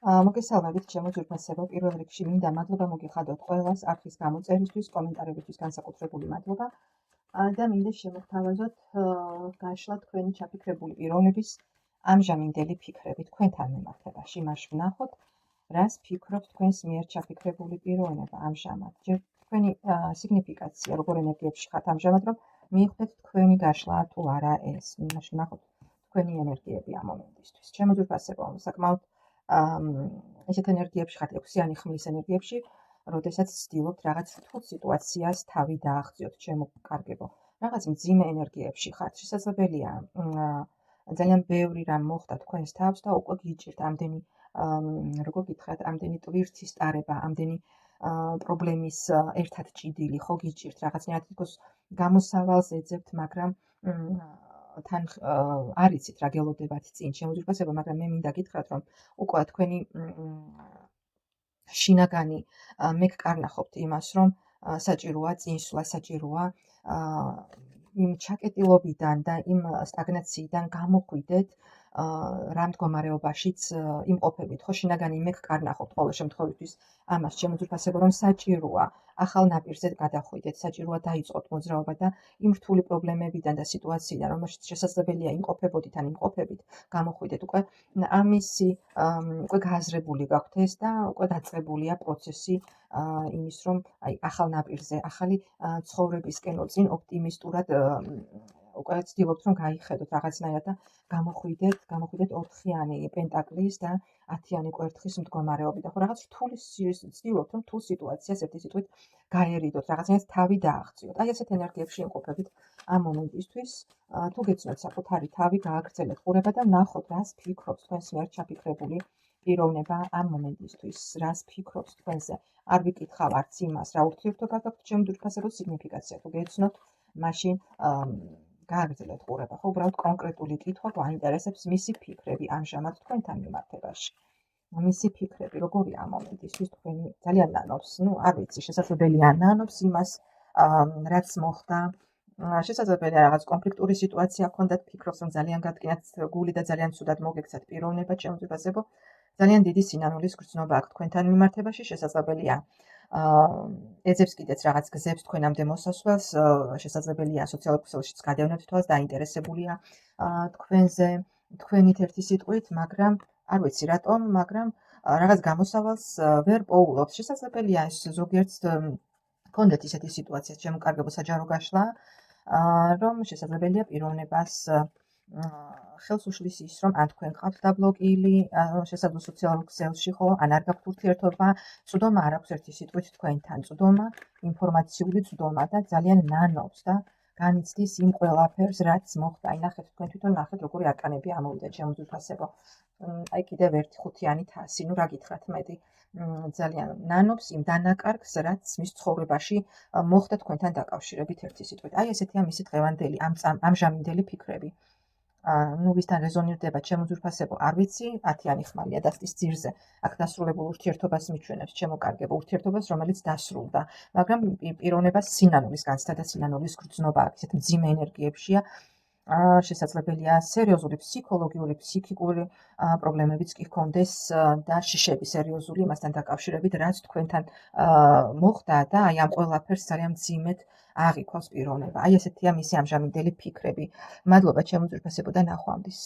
მოგესალმებით, ჩემო ძვირფასებო. პირველ რიგში მინდა მადლობა მოგიხადოთ ყველას არხის გამოწერისთვის, კომენტარებისთვის განსაკუთრებული მადლობა. და მინდა შემოგთავაზოთ გაშლა თქვენი ჩაფიქრებული პიროვნების ამჟამინდელი ფიქრები თქვენთან მიმართებაში. მაშინ ვნახოთ, რას ფიქრობთ თქვენს მიერ ჩაფიქრებული პიროვნება ამჟამად. ჯერ თქვენი სიგნიფიკაცია, როგორ ენერგიებში ხართ ამჟამად, რომ მიხვდეთ თქვენი გაშლა თუ არა ეს. მაშინ ვნახოთ თქვენი ენერგიები ამ მომენტისთვის. ჩემო ძვირფასებო, საკმაოდ ესეთ ენერგიებში ხართ, ექვსიანი ხმლის ენერგიებში, როდესაც ვცდილობთ რაღაც რთულ სიტუაციას თავი დააღწიოთ, ჩემო კარგებო. რაღაც მძიმე ენერგიებში ხართ. შესაძლებელია ძალიან ბევრი რამ მოხდა თქვენს თავს და უკვე გიჭირთ ამდენი, როგორ გითხრათ, ამდენი ტვირთის ტარება, ამდენი პრობლემის ერთად ჭიდილი, ხო გიჭირთ რაღაცნაირად თქოს გამოსავალს ეძებთ, მაგრამ თან არ იცით რა გელოდებათ წინ, ჩემო ძვირფასებო, მაგრამ მე მინდა გითხრათ, რომ უკვე თქვენი შინაგანი მე გკარნახობთ იმას, რომ საჭიროა წინსვლა, საჭიროა იმ ჩაკეტილობიდან და იმ სტაგნაციიდან გამოხვიდეთ რა მდგომარეობაშიც იმყოფებით, ხო, შინაგანი მე გკარნახობთ ყოველ შემთხვევაში ამას, ჩემო ძვირფასებო, რომ საჭიროა ახალ ნაპირზე გადახვიდეთ, საჭიროა დაიწყოთ მოძრაობა და იმ რთული პრობლემებიდან და სიტუაციიდან, რომელშიც შესაძლებელია იმყოფებოდით ან იმყოფებით, გამოხვიდეთ. უკვე ამისი უკვე გააზრებული გაქვთ ეს და უკვე დაწყებულია პროცესი იმის, რომ ახალ ნაპირზე, ახალი ცხოვრებისკენ წინ ოპტიმისტურად უკვე ვცდილობთ, რომ გაიხედოთ რაღაცნაირად და გამოხვიდეთ 4-იანი პენტაკლის და 10-იანი კვერთხის მდგომარეობიდან. ხო, რაღაც რთული ვცდილობთ, რომ რთულ სიტუაციას ერთი სიტყვით გაერიდოთ, რაღაცნაირად თავი დააღწიოთ. აი ესეთ ენერგიებში იმყოფებით ამ მომენტისთვის. თუ გეცნოთ საკუთარი თავი, გააგრძელეთ ყურება და ნახოთ, რას ფიქრობს თქვენს მიერ ჩაფიქრებული პიროვნება ამ მომენტისთვის, რას ფიქრობს თქვენზე. არ ვიკითხავ არც იმას, რა ურთიერთობა გაქვთ ჩემო ძვირფასებო, სიგნიფიკაცია თუ გეცნოთ, მაშინ გააგრძელეთ ყურება, ხო, უბრალოდ კონკრეტული კითხვა გვაინტერესებს მისი ფიქრები ამჟამად თქვენთან მიმართებაში. მისი ფიქრები როგორია ამ მომენტისთვის თქვენი ძალიან ნანობს, არ ვიცი, შესაძლებელია ნანობს იმას, რაც მოხდა. შესაძლებელია რაღაც კონფლიქტური სიტუაცია ჰქონდათ, ფიქრობს, რომ ძალიან გადგინათ გული და ძალიან ცუდად მოგექცათ პიროვნება, ჩემო ძვირფასებო. ძალიან დიდი სინანულის გრძნობა აქვს თქვენთან მიმართებაში, შესაძლებელია ეძებს კიდეც რაღაც გზებს თქვენამდე მოსასვლელს, შესაძლებელია სოციალურ ქსელშიც გადავნებთ თვალს, დაინტერესებულია თქვენზე, თქვენით ერთი სიტყვით, მაგრამ არ ვიცი რატომ, მაგრამ რაღაც გამოსავალს ვერ პოულობს. შესაძლებელია ეს ზოგიერთ გქონდეთ ისეთი სიტუაცია, ჩემო კარგებო, საჯარო გაშლა, რომ შესაძლებელია პიროვნებას ხელს უშლის ის, რომ ან თქვენ ყავთ დაბლოკილი შესაძლო სოციალურ ქსელში, ხო, ან არ გაქვთ ურთიერთობა, წვდომა არ აქვს ერთი სიტყვით თქვენთან, წვდომა, ინფორმაციული წვდომა და ძალიან ნანობს და განიცდის იმ ყველაფერს, რაც მოხდა. აი ნახეთ, თქვენ თვითონ ნახეთ, როგორი არკანები ამოვიდა, ჩემო ძვირფასებო. აი კიდევ ერთი 5-იანი თასი, რა გითხრათ მეტი, ძალიან ნანობს იმ დანაკარგს, რაც მის ცხოვრებაში მოხდა თქვენთან დაკავშირებით ერთი სიტყვით. აი ესეთია მისი დღევანდელი ამჟამინდელი ფიქრები. ვისთან რეზონირდება ჩემო ძვირფასებო, არ ვიცი, 10-იანი ხმალია დასტის ძირზე. აქ დასრულებულ ურთიერთობას მიჩვენებს, ჩემო კარგებო, ურთიერთობას, რომელიც დასრულდა, მაგრამ პიროვნებას სინანულის განცდა და სინანულის გრძნობა აქვს, ესეთ მძიმე ენერგიებშია. შესაძლებელია სერიოზული ფსიქოლოგიური, ფსიქიკური პრობლემებიც კი ჰქონდეს და შიშები სერიოზული იმასთან დაკავშირებით, რაც თქვენთან მოხდა და აი ამ ყველაფერს ძალიან მძიმედ აღიქვავს პიროვნება. აი ესეთია მისი ამჟამინდელი ფიქრები. მადლობა ჩემო ძვირფასებო და ნახვამდის.